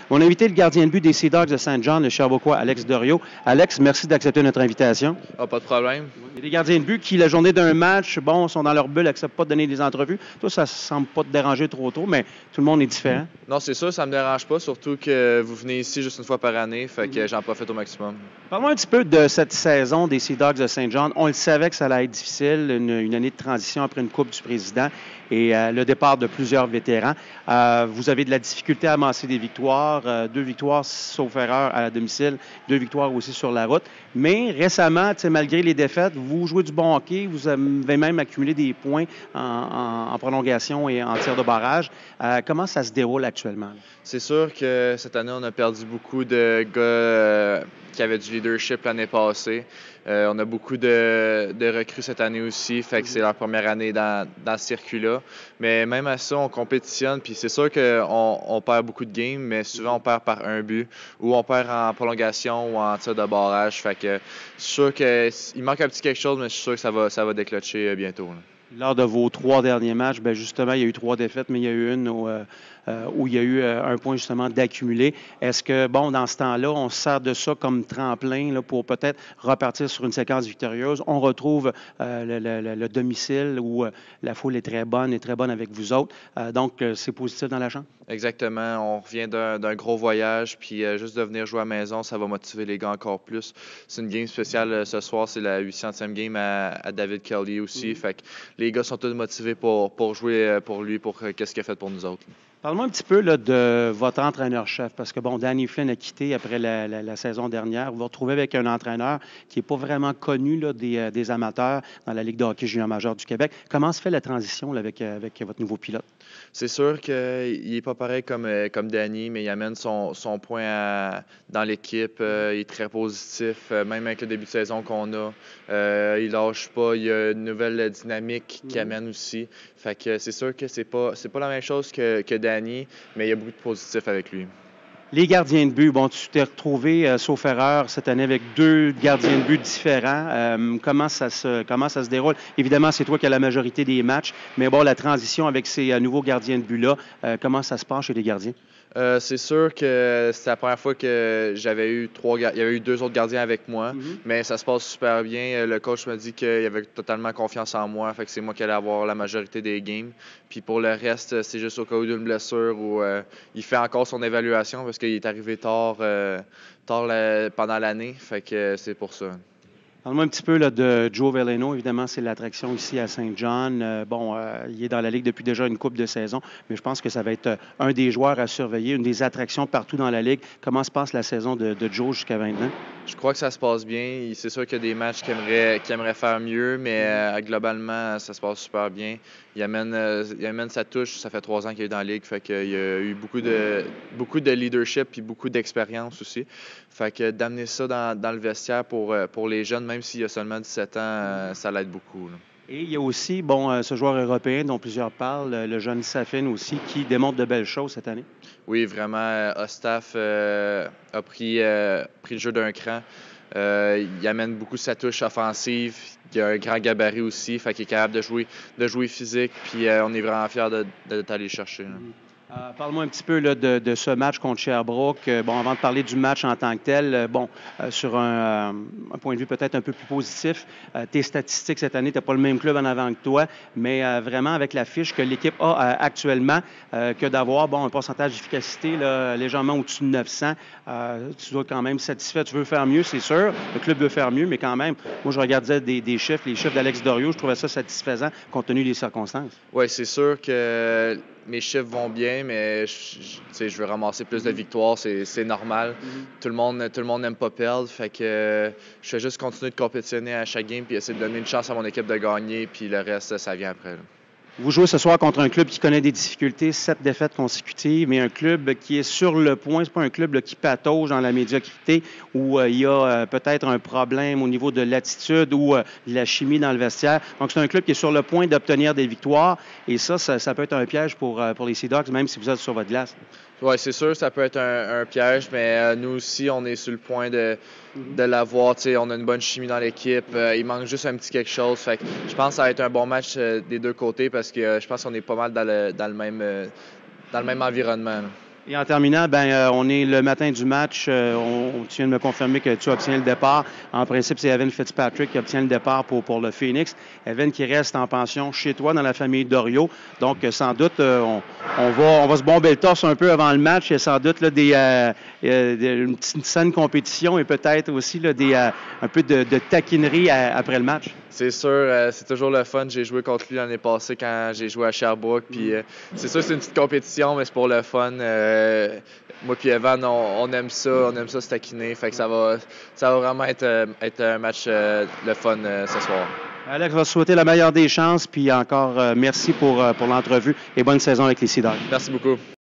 Mon invité, le gardien de but des Sea Dogs de Saint John, le Sherbrookeois, Alex Doriot. Alex, merci d'accepter notre invitation. Ah, pas de problème. Il y a des gardiens de but qui, la journée d'un match, sont dans leur bulle, n'acceptent pas de donner des entrevues. Toi, ça ne semble pas te déranger trop tôt, mais tout le monde est différent. Non, c'est sûr, ça me dérange pas, surtout que vous venez ici juste une fois par année, fait que j'en profite au maximum. Parle-moi un petit peu de cette saison des Sea Dogs de Saint John. On le savait que ça allait être difficile, une année de transition après une Coupe du Président et le départ de plusieurs vétérans. Vous avez de la difficulté à amasser des victoires, 2 victoires sauf erreur à domicile, 2 victoires aussi sur la route. Mais récemment, malgré les défaites, vous jouez du bon hockey, vous avez même accumulé des points en prolongation et en tir de barrage. Comment ça se déroule actuellement? C'est sûr que cette année, on a perdu beaucoup de gars qui avaient du leadership l'année passée. On a beaucoup de recrues cette année aussi, fait que c'est leur première année dans ce circuit-là. Mais même à ça, on compétitionne, puis c'est sûr qu'on perd beaucoup de games, mais souvent on perd par un but, ou on perd en prolongation ou en tir de barrage. Fait que je suis sûr qu'il manque un petit quelque chose, mais je suis sûr que ça va déclencher bientôt. Là. Lors de vos 3 derniers matchs, justement, il y a eu 3 défaites, mais il y a eu une où il y a eu un point justement d'accumuler. Est-ce que, dans ce temps-là, on se sert de ça comme tremplin là, pour peut-être repartir sur une séquence victorieuse? On retrouve le domicile où la foule est très bonne avec vous autres. Donc, c'est positif dans la chambre? Exactement. On revient d'un gros voyage, puis juste de venir jouer à la maison, ça va motiver les gars encore plus. C'est une game spéciale ce soir, c'est la 800e game à David Kelly aussi. Fait que les gars sont tous motivés pour jouer pour lui, pour qu'est-ce qu'il a fait pour nous autres. Parle-moi un petit peu là, de votre entraîneur-chef, parce que Danny Flynn a quitté après la saison dernière. Vous vous retrouvez avec un entraîneur qui n'est pas vraiment connu là, des amateurs dans la Ligue de hockey junior majeur du Québec. Comment se fait la transition là, avec votre nouveau pilote? C'est sûr qu'il n'est pas pareil comme Danny, mais il amène son point dans l'équipe. Il est très positif, même avec le début de saison qu'on a. Il lâche pas. Il y a une nouvelle dynamique qui amène aussi. Fait que c'est sûr que c'est pas la même chose que Danny, mais il y a beaucoup de positif avec lui. Les gardiens de but, tu t'es retrouvé, sauf erreur, cette année avec 2 gardiens de but différents. Comment ça se déroule? Évidemment, c'est toi qui as la majorité des matchs, mais la transition avec ces nouveaux gardiens de but-là, comment ça se passe chez les gardiens? C'est sûr que c'est la première fois que il y avait eu 2 autres gardiens avec moi, mais ça se passe super bien. Le coach m'a dit qu'il avait totalement confiance en moi, fait que c'est moi qui allais avoir la majorité des games. Puis pour le reste, c'est juste au cas où d'une blessure où il fait encore son évaluation parce qu'il est arrivé tard pendant l'année, fait que c'est pour ça. Parle-moi un petit peu là, de Joe Veleno. Évidemment, c'est l'attraction ici à Saint John. Il est dans la Ligue depuis déjà une couple de saisons, mais je pense que ça va être un des joueurs à surveiller, une des attractions partout dans la Ligue. Comment se passe la saison de Joe jusqu'à maintenant? Je crois que ça se passe bien. C'est sûr qu'il y a des matchs qu'il aimerait faire mieux, mais globalement, ça se passe super bien. Il amène sa touche. Ça fait 3 ans qu'il est dans la Ligue. Fait qu'il y a eu beaucoup de leadership et beaucoup d'expérience aussi. Fait que d'amener ça dans le vestiaire pour les jeunes, même s'il a seulement 17 ans, ça l'aide beaucoup. Là. Et il y a aussi, ce joueur européen dont plusieurs parlent, le jeune Safin aussi, qui démontre de belles choses cette année. Oui, vraiment, Ostaf a pris le jeu d'un cran. Il amène beaucoup sa touche offensive. Il a un grand gabarit aussi, fait qu'il est capable de jouer physique. Puis on est vraiment fiers d'aller chercher. Là. Parle-moi un petit peu là, de ce match contre Sherbrooke. Avant de parler du match en tant que tel, sur un point de vue peut-être un peu plus positif, tes statistiques cette année, tu n'as pas le même club en avant que toi, mais vraiment avec la fiche que l'équipe a actuellement, que d'avoir un pourcentage d'efficacité là, légèrement au-dessus de 900, tu dois être quand même satisfait. Tu veux faire mieux, c'est sûr. Le club veut faire mieux, mais quand même, moi, je regardais les chiffres d'Alex Doriot, je trouvais ça satisfaisant compte tenu des circonstances. Oui, c'est sûr que mes chiffres vont bien, mais je veux ramasser plus de victoires, c'est normal. Tout le monde n'aime pas perdre, fait que je fais juste continuer de compétitionner à chaque game puis essayer de donner une chance à mon équipe de gagner, puis le reste, ça vient après. Là. Vous jouez ce soir contre un club qui connaît des difficultés, 7 défaites consécutives, mais un club qui est sur le point. C'est pas un club là, qui patauge dans la médiocrité, où il y a peut-être un problème au niveau de l'attitude ou de la chimie dans le vestiaire. Donc, c'est un club qui est sur le point d'obtenir des victoires. Et ça peut être un piège pour les Sea Dogs, même si vous êtes sur votre glace. Oui, c'est sûr, ça peut être un piège, mais nous aussi, on est sur le point de l'avoir. On a une bonne chimie dans l'équipe. Il manque juste un petit quelque chose. Fait que je pense que ça va être un bon match des deux côtés parce que je pense qu'on est pas mal dans le même environnement. Là. Et en terminant, on est le matin du match. Tu viens de me confirmer que tu obtiens le départ. En principe, c'est Evan Fitzpatrick qui obtient le départ pour le Phoenix. Evan qui reste en pension chez toi dans la famille Doriot. Donc, sans doute, on va se bomber le torse un peu avant le match. Il y a sans doute là, une petite saine compétition et peut-être aussi là, un peu de taquinerie après le match. C'est sûr, c'est toujours le fun. J'ai joué contre lui l'année passée quand j'ai joué à Sherbrooke. Puis c'est sûr, c'est une petite compétition, mais c'est pour le fun. Moi puis Evan, on aime ça se taquiner. Fait que ça va vraiment être un match le fun ce soir. Alex, je vais te souhaiter la meilleure des chances. Puis encore, merci pour l'entrevue et bonne saison avec les Sea Dogs. Merci beaucoup.